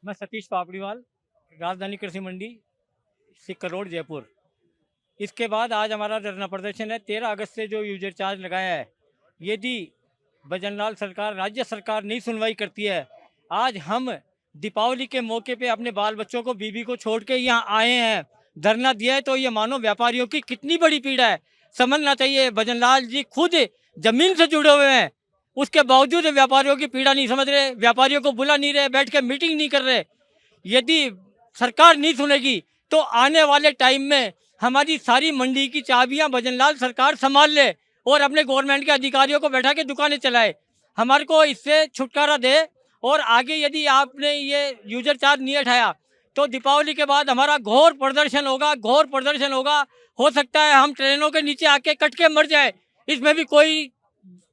मैं सतीश पापड़ीवाल, राजधानी कृषि मंडी, सिक्कर रोड, जयपुर। इसके बाद आज हमारा धरना प्रदर्शन है। 13 अगस्त से जो यूजर चार्ज लगाया है, यदि भजनलाल सरकार, राज्य सरकार नहीं सुनवाई करती है, आज हम दीपावली के मौके पे अपने बाल बच्चों को, बीबी को छोड़ के यहाँ आए हैं, धरना दिया है। तो ये मानो व्यापारियों की कितनी बड़ी पीड़ा है, समझना चाहिए। भजनलाल जी खुद जमीन से जुड़े हुए हैं, उसके बावजूद व्यापारियों की पीड़ा नहीं समझ रहे, व्यापारियों को बुला नहीं रहे, बैठ के मीटिंग नहीं कर रहे। यदि सरकार नहीं सुनेगी तो आने वाले टाइम में हमारी सारी मंडी की चाबियां भजनलाल सरकार संभाल ले और अपने गवर्नमेंट के अधिकारियों को बैठा के दुकानें चलाए। हमारे को इससे छुटकारा दे। और आगे यदि आपने ये यूजर चार्ज नहीं हटाया तो दीपावली के बाद हमारा घोर प्रदर्शन होगा, घोर प्रदर्शन होगा। हो सकता है हम ट्रेनों के नीचे आके कट के मर जाए, इसमें भी कोई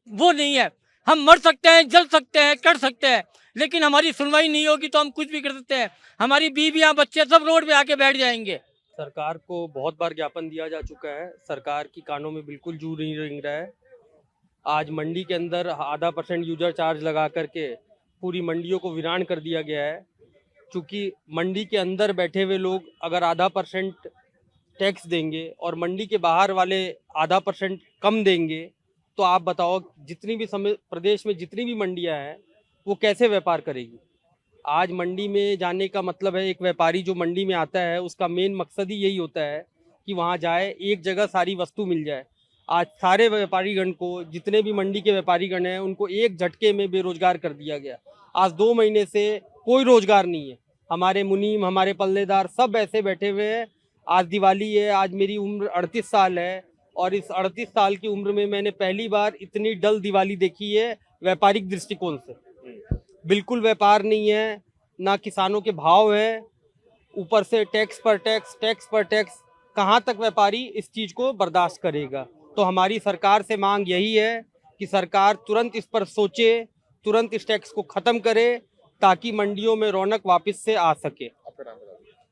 वो नहीं है। हम मर सकते हैं, जल सकते हैं, कट सकते हैं, लेकिन हमारी सुनवाई नहीं होगी तो हम कुछ भी कर सकते हैं। हमारी बीवियां, बच्चे सब रोड पे आके बैठ जाएंगे। सरकार को बहुत बार ज्ञापन दिया जा चुका है, सरकार की कानों में बिल्कुल जू नहीं रेंग रहा है। आज मंडी के अंदर 0.5% यूजर चार्ज लगा करके पूरी मंडियों को वीरान कर दिया गया है। क्योंकि मंडी के अंदर बैठे हुए लोग अगर 0.5% टैक्स देंगे और मंडी के बाहर वाले 0.5% कम देंगे, तो आप बताओ जितनी भी समय प्रदेश में जितनी भी मंडियां हैं वो कैसे व्यापार करेगी। आज मंडी में जाने का मतलब है, एक व्यापारी जो मंडी में आता है उसका मेन मकसद ही यही होता है कि वहाँ जाए, एक जगह सारी वस्तु मिल जाए। आज सारे व्यापारीगण को, जितने भी मंडी के व्यापारीगण हैं, उनको एक झटके में बेरोजगार कर दिया गया। आज 2 महीने से कोई रोजगार नहीं है। हमारे मुनीम, हमारे पल्लेदार सब ऐसे बैठे हुए हैं। आज दिवाली है, आज मेरी उम्र 38 साल है और इस 38 साल की उम्र में मैंने पहली बार इतनी डल दिवाली देखी है व्यापारिक दृष्टिकोण से। बिल्कुल व्यापार नहीं है, ना किसानों के भाव हैं, ऊपर से टैक्स पर टैक्स, टैक्स पर टैक्स। कहाँ तक व्यापारी इस चीज़ को बर्दाश्त करेगा। तो हमारी सरकार से मांग यही है कि सरकार तुरंत इस पर सोचे, तुरंत इस टैक्स को ख़त्म करे ताकि मंडियों में रौनक वापस से आ सके।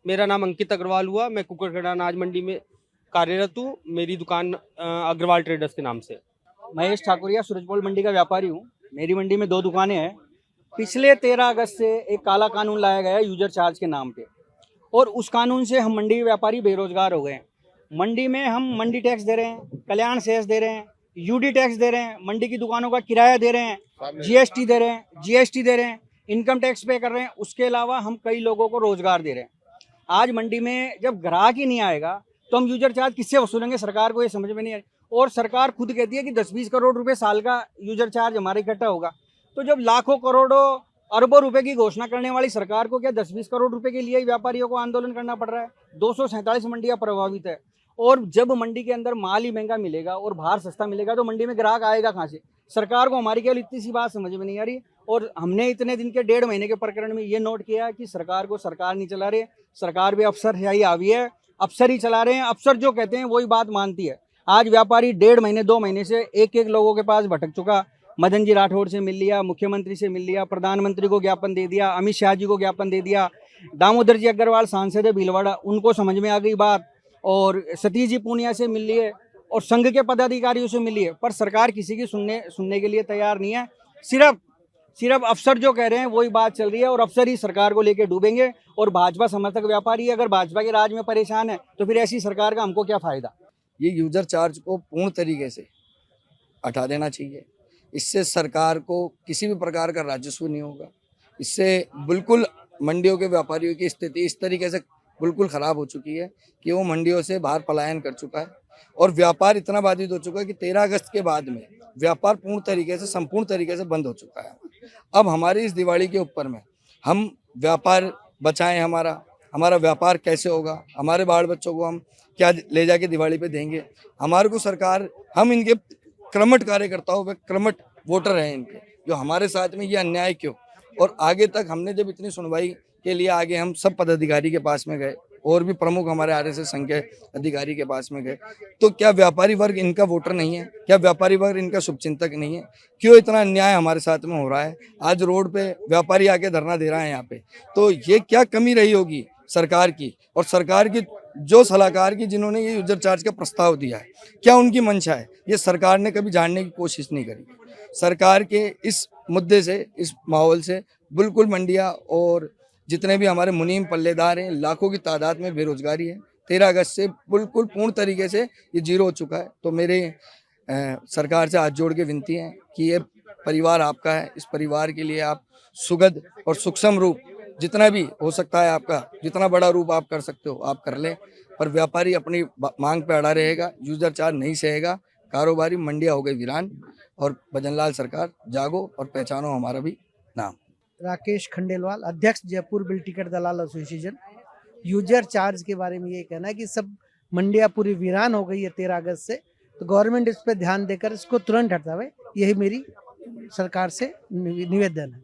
मेरा नाम अंकित अग्रवाल हुआ, मैं कुकरखेड़ा अनाज मंडी में कार्यरत हूँ। मेरी दुकान अग्रवाल ट्रेडर्स के नाम से। महेश ठाकुरिया सूरजपोल मंडी का व्यापारी हूँ। मेरी मंडी में 2 दुकानें हैं। पिछले 13 अगस्त से एक काला कानून लाया गया है यूजर चार्ज के नाम पे, और उस कानून से हम मंडी के व्यापारी बेरोजगार हो गए हैं। मंडी में हम मंडी टैक्स दे रहे हैं, कल्याण सेस दे रहे हैं, यूडी टैक्स दे रहे हैं, मंडी की दुकानों का किराया दे रहे हैं, जीएसटी दे रहे हैं, इनकम टैक्स पे कर रहे हैं। उसके अलावा हम कई लोगों को रोजगार दे रहे हैं। आज मंडी में जब ग्राहक ही नहीं आएगा तो हम यूजर चार्ज किससे वसूलेंगे? सरकार को ये समझ में नहीं आ रही। और सरकार खुद कहती है कि 10-20 करोड़ रुपए साल का यूजर चार्ज हमारा इकट्ठा होगा। तो जब लाखों करोड़ों अरबों रुपए की घोषणा करने वाली सरकार को क्या 10-20 करोड़ रुपए के लिए ही व्यापारियों को आंदोलन करना पड़ रहा है? 247 मंडियां प्रभावित है। और जब मंडी के अंदर माल ही महंगा मिलेगा और बाहर सस्ता मिलेगा तो मंडी में ग्राहक आएगा कहाँ से? सरकार को हमारी केवल इतनी सी बात समझ में नहीं आ रही। और हमने इतने दिन के 1.5 महीने के प्रकरण में ये नोट किया कि सरकार को सरकार नहीं चला रही, सरकार भी अफसर ही हावी है, अफसर ही चला रहे हैं। अफसर जो कहते हैं वही बात मानती है। आज व्यापारी 1.5 महीने 2 महीने से एक लोगों के पास भटक चुका। मदन जी राठौड़ से मिल लिया, मुख्यमंत्री से मिल लिया, प्रधानमंत्री को ज्ञापन दे दिया, अमित शाह जी को ज्ञापन दे दिया, दामोदर जी अग्रवाल सांसद है भीलवाड़ा, उनको समझ में आ गई बात, और सतीश जी पूनिया से मिल लिए और संघ के पदाधिकारियों से मिल लिए। पर सरकार किसी की सुनने के लिए तैयार नहीं है। सिर्फ अफसर जो कह रहे हैं वही बात चल रही है और अफसर ही सरकार को लेकर डूबेंगे। और भाजपा समर्थक व्यापारी अगर भाजपा के राज में परेशान है तो फिर ऐसी सरकार का हमको क्या फायदा? ये यूजर चार्ज को पूर्ण तरीके से हटा देना चाहिए। इससे सरकार को किसी भी प्रकार का राजस्व नहीं होगा। इससे बिल्कुल मंडियों के व्यापारियों की स्थिति इस तरीके से बिल्कुल ख़राब हो चुकी है कि वो मंडियों से बाहर पलायन कर चुका है और व्यापार इतना बाधित हो चुका है कि 13 अगस्त के बाद में व्यापार पूर्ण तरीके से, संपूर्ण तरीके से बंद हो चुका है। अब हमारी इस दिवाली के ऊपर में हम व्यापार बचाएं, हमारा व्यापार कैसे होगा? हमारे बाल बच्चों को हम क्या ले जाके दिवाली पे देंगे? हमारे को सरकार, हम इनके क्रमठ कार्यकर्ताओं पे, क्रमठ वोटर हैं इनके, जो हमारे साथ में ये अन्याय क्यों? और आगे तक हमने जब इतनी सुनवाई के लिए आगे हम सब पदाधिकारी के पास में गए और भी प्रमुख हमारे आरएसएस संघ के अधिकारी के पास में गए, तो क्या व्यापारी वर्ग इनका वोटर नहीं है? क्या व्यापारी वर्ग इनका शुभचिंतक नहीं है? क्यों इतना अन्याय हमारे साथ में हो रहा है? आज रोड पे व्यापारी आके धरना दे रहा है यहाँ पे, तो ये क्या कमी रही होगी सरकार की? और सरकार की जो सलाहकार की जिन्होंने ये यूजर चार्ज का प्रस्ताव दिया है, क्या उनकी मंशा है? ये सरकार ने कभी जानने की कोशिश नहीं करी। सरकार के इस मुद्दे से, इस माहौल से बिल्कुल मंडियां और जितने भी हमारे मुनीम पल्लेदार हैं, लाखों की तादाद में बेरोजगारी है। 13 अगस्त से बिल्कुल पूर्ण तरीके से ये जीरो हो चुका है। तो मेरे सरकार से हाथ जोड़ के विनती है कि ये परिवार आपका है, इस परिवार के लिए आप सुगद और सूक्ष्म रूप जितना भी हो सकता है, आपका जितना बड़ा रूप आप कर सकते हो आप कर लें, पर व्यापारी अपनी मांग पे अड़ा रहेगा, यूजर चार्ज नहीं सहेगा, कारोबारी मंडियां हो गई वीरान। और भजनलाल सरकार जागो और पहचानो हमारा भी नाम। राकेश खंडेलवाल, अध्यक्ष जयपुर बिल टिकट दलाल एसोसिएशन। यूजर चार्ज के बारे में ये कहना है कि सब मंडियां पूरी वीरान हो गई है 13 अगस्त से, तो गवर्नमेंट इस पर ध्यान देकर इसको तुरंत हटावे, यही मेरी सरकार से निवेदन है।